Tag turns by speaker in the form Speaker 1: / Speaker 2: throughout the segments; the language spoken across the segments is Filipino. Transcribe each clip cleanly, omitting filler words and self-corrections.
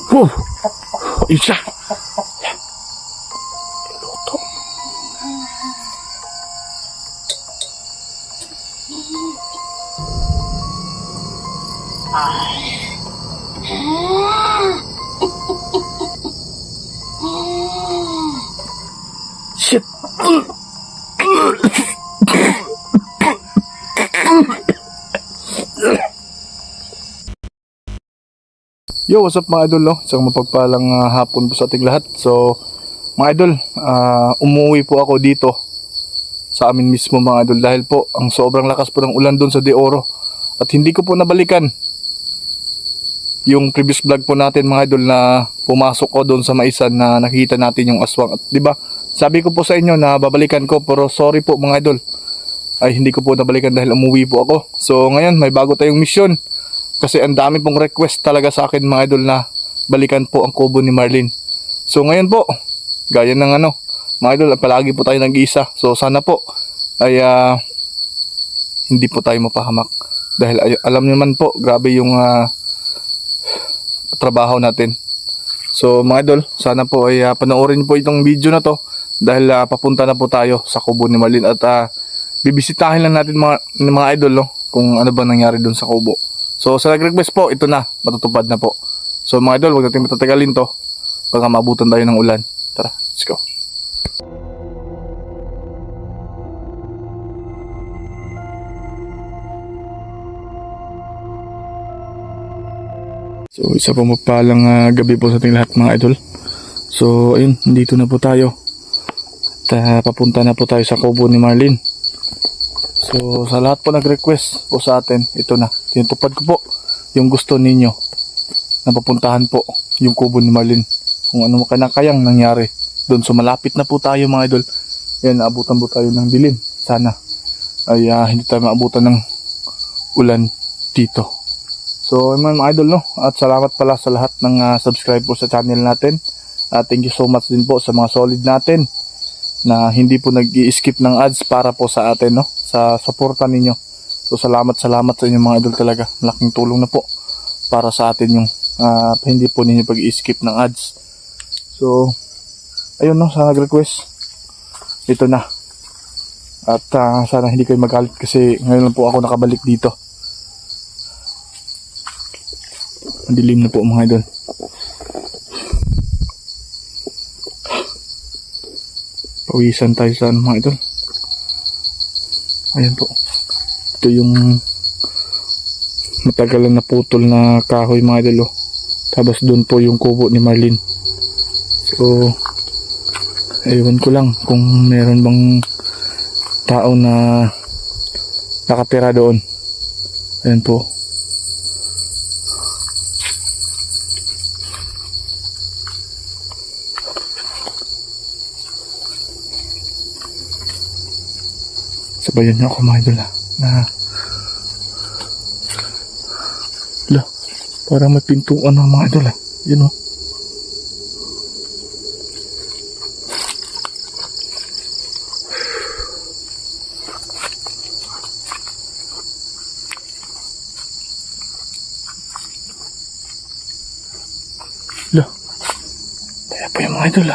Speaker 1: Wow! Isa! Luto. Shit! Yo, what's up mga idol, no? Isang mapagpalang hapon po sa ating lahat. So, mga idol, umuwi po ako dito sa amin mismo mga idol dahil po ang sobrang lakas po ng ulan doon sa De Oro. At hindi ko po nabalikan yung previous vlog po natin mga idol na pumasok ko doon sa Maisan na nakita natin yung aswang. At 'di ba? Sabi ko po sa inyo na babalikan ko, pero sorry po mga idol. Ay hindi ko po nabalikan dahil umuwi po ako. So, ngayon may bago tayong mission. Kasi ang dami pong request talaga sa akin mga idol na balikan po ang kubo ni Marlene. So ngayon po, gaya ng mga idol, palagi po tayo nag-iisa. So sana po ay hindi po tayo mapahamak. Dahil alam niyo man po, grabe yung trabaho natin. So mga idol, sana po ay panoorin po itong video na to. Dahil papunta na po tayo sa kubo ni Marlene. At bibisitahin lang natin mga idol, no, kung ano ba nangyari dun sa kubo. So sa nag-request po, ito na, matutupad na po. So mga idol, huwag natin matatagalin to. Baka maabutan tayo ng ulan. Tara, let's go. So isa pa mapalang gabi po sa ating lahat mga idol. So ayun, dito na po tayo. At papunta na po tayo sa kubo ni Marlene. So sa lahat po nag-request po sa atin, ito na, tinutupad ko po yung gusto ninyo na papuntahan po yung kubo ni Marlene. Kung ano makanakayang nangyari doon. So malapit na po tayo mga idol. Yan, naabutan po tayo ng dilim. Sana ay hindi tayo maabutan ng ulan dito. So mga idol, no, at salamat pala sa lahat ng subscribe po sa channel natin. Thank you so much din po sa mga solid natin na hindi po nag-i-skip ng ads para po sa atin, no, sa suporta ninyo. So salamat sa inyo mga idol talaga. Malaking tulong na po para sa atin yung hindi po ninyo pag-i-skip ng ads. So ayun, no, sa nag-request, ito na. At sana hindi kayo magalit kasi ngayon lang po ako nakabalik dito. Madilim na po mga idol. Pawisan tayo sa mga idol. Ayan po. Ito yung matagalan na putol na kahoy mga idol. Tapos doon po yung kubo ni Marlene. So ewan ko lang kung meron bang tao na nakatira doon. Ayan po. Sabayan niyo ako mga idol na parang may pintuan ng mga idol yun kaya po yung mga idol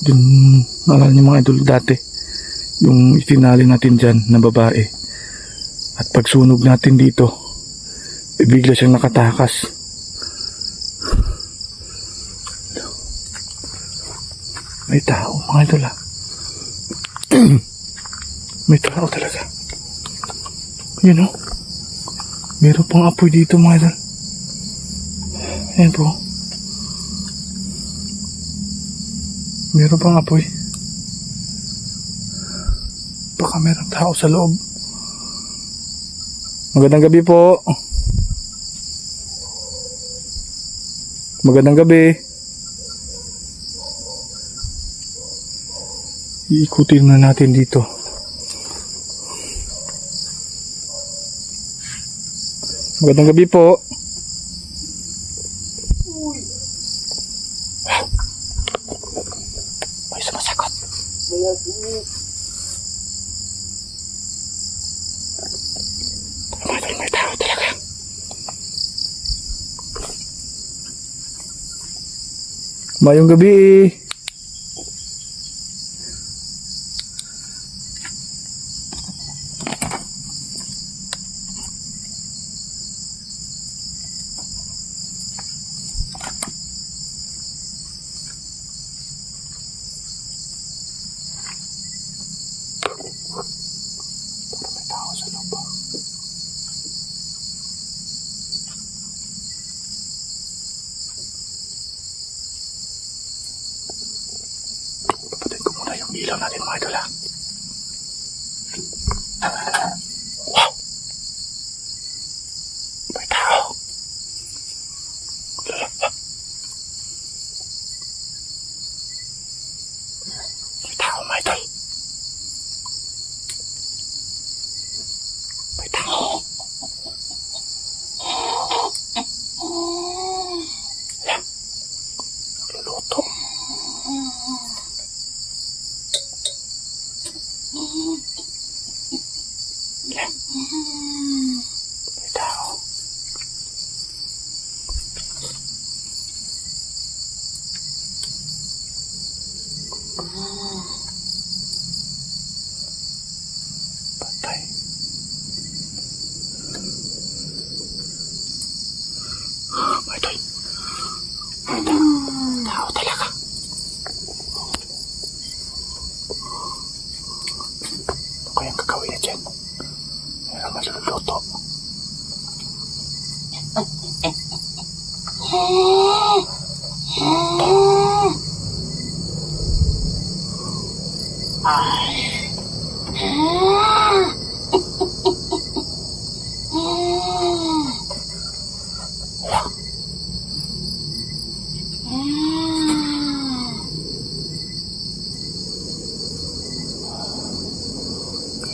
Speaker 1: dun, naalala niyo mga idol dati yung itinali natin dyan na babae, at pagsunog natin dito bigla siyang nakatakas. May tao mga idol may tao talaga. Yun meron pang apoy dito mga idol. Ayan po, meron pang apoy. Baka meron tao sa loob. Magandang gabi po. Magandang gabi. Iikutin na natin dito. Magandang gabi po. May sumasagot. Mayong gabi. May tao sa loob. Papatayin ko muna yung ilaw natin mga idol ha. Wow! May tao. May tao mga idol. May tao. Ayan. Nagluluto. Ayan. May tao. Patay. May idol. May tao. Tao talaga. Ano kayang gagawin niya dyan? Meron maluluto.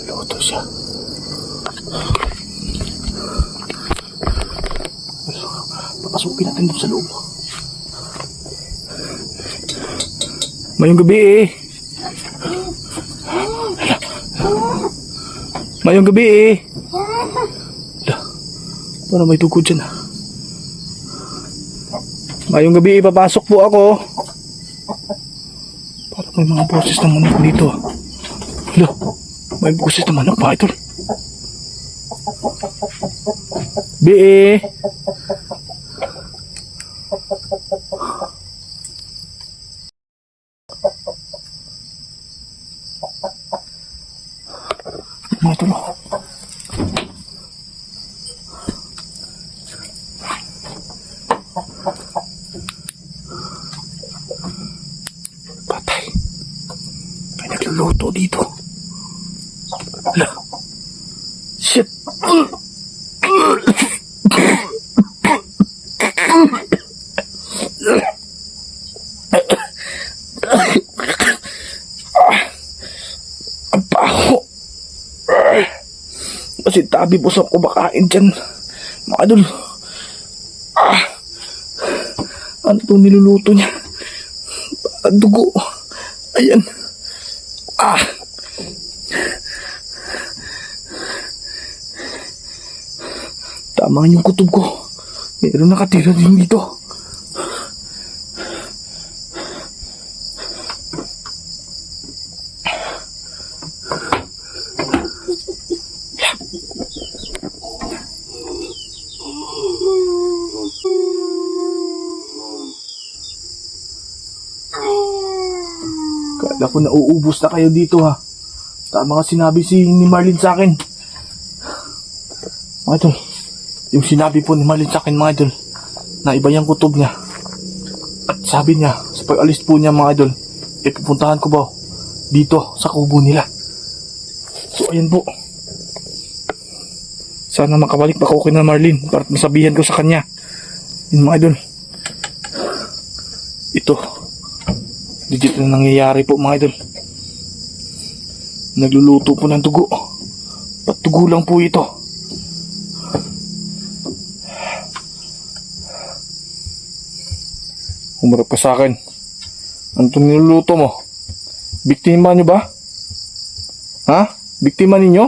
Speaker 1: Luto siya. Papasukin natin doon sa loob. Mayong gabi eh. Mayong gabi eh. Hala, parang may tugod dyan ah. Mayong gabi eh, papasok po ako. Parang may mga boses ng manok dito ah. Hala, may boses ng manok pa ito. Bi. Mga ito no. Patay. May nagluluto dito. Hala. Shit. Ang baho. Kasi tabi po sa kumakain dyan. Mga idol. Ano itong niluluto niya? Dugo. Ayan. Tama yung kutob ko. Meron nakatira din dito. Kala ko nauubos na kayo dito ha. Tama nga sinabi ni Marlene sa akin. Mga idol, yung sinabi po ni Marlene sa akin mga idol, na iba yung kutob niya. At sabi niya, sa pag-alis po niya mga idol, pupuntahan ko ba dito sa kubo nila. So ayan po. Sana makabalik pa ako kay Marlene para masabihan ko sa kanya. Yun mga idol. Ito. Legit na nangyayari po mga idol. Nagluluto po ng dugo. Patugo lang po ito. Humarap ka sa akin. Ano itong niluluto mo? Biktima nyo ba? Ha? Biktima ninyo?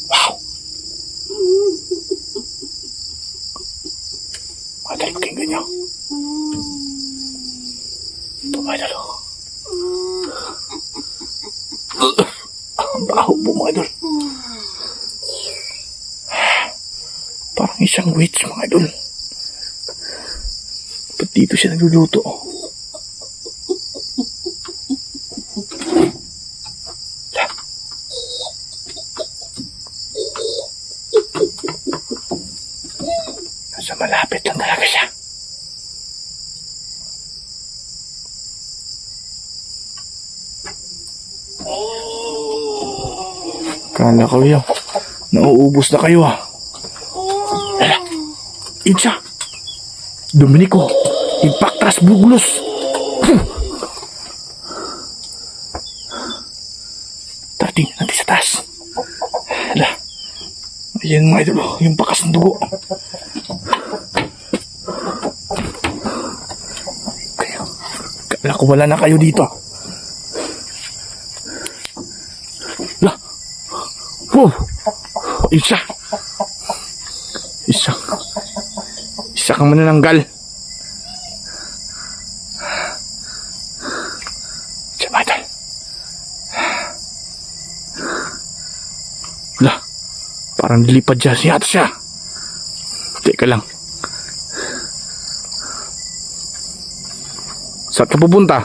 Speaker 1: Wow! Matay, pakinggan nyo. po mga idol. Parang isang witch mga idol. Ba't dito siya nagluluto? Nasa malapit lang talaga siya. Kala ko yun. Nauubos na kayo ah. Insa. Dominico. Impactras buglos. Tarating natin sa taas. Hala. Ayan mga idol. Yung bakas ng dugo. Kala ko wala na kayo dito. Hala. Wow. Isa kang manananggal. Siya ba idol? Wala. Parang nilipad siya. Yata siya. Teka lang. Saan ka pupunta?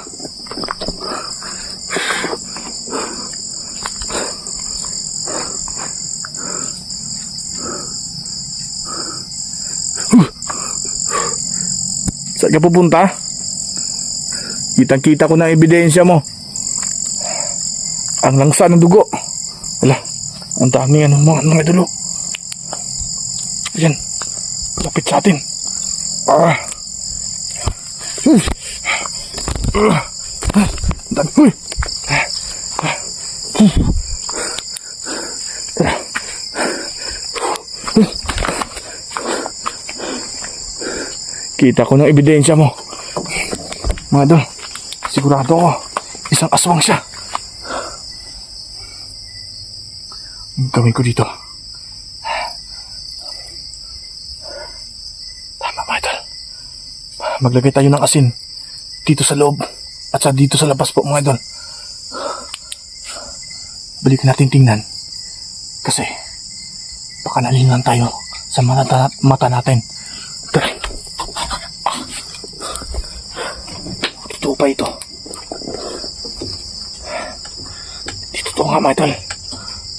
Speaker 1: Saan ka pupunta? Kitang-kita ko na ebidensya mo. Ang langsa ng dugo. Wala. Ang daming mga dulo. Ayan. Lapit sa atin. Uy. Kita ko ng ebidensya mo. Mga idol, sigurado ko, isang aswang siya. Ang gawin ko dito. Tama mga idol. Maglagay tayo ng asin dito sa loob at dito sa labas po mga idol. Balikan natin tingnan. Kasi baka nalingan tayo sa mata natin. Tara. Ito pa ito. Dito to nga mga idol.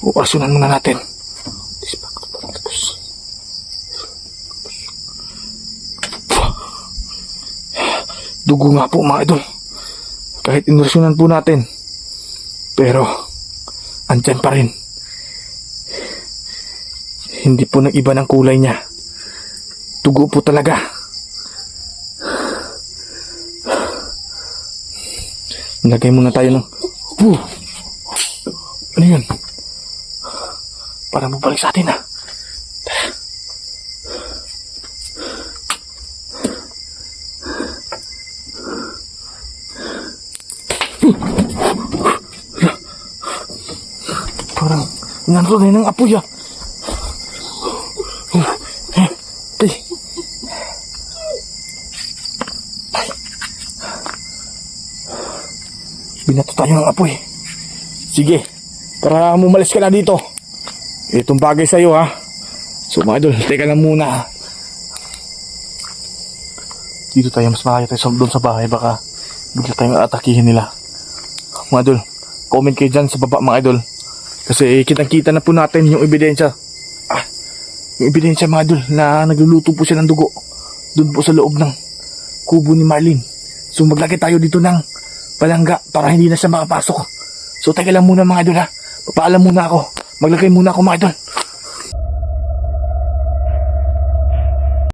Speaker 1: Uarsunan muna natin. Dugo nga po mga idol. Kahit inursunan po natin. Pero andyan pa rin. Hindi po nag-iba ng kulay niya. Dugo po talaga. Lagay muna tayo ng... Ano yun? Parang bubalik sa atin ah. Parang nanro na ng apoy ah. Binato tayo ng apoy. Sige, para mumalis ka na dito. Itong bagay sa'yo ha. So mga idol, teka lang muna. Dito tayo, mas malayo tayo doon sa bahay. Baka bigla tayong atakihin nila. Mga idol, comment kayo dyan sa baba mga idol. Kasi kitang-kita na po natin yung ebidensya. Yung ebidensya mga idol na nagluluto po siya ng dugo. Doon po sa loob ng kubo ni Marlene. So maglagay tayo dito ng palangga para hindi na siya makapasok. So teka lang muna mga idol ha. Papaalam muna ako. Maglagay muna ako mga idol.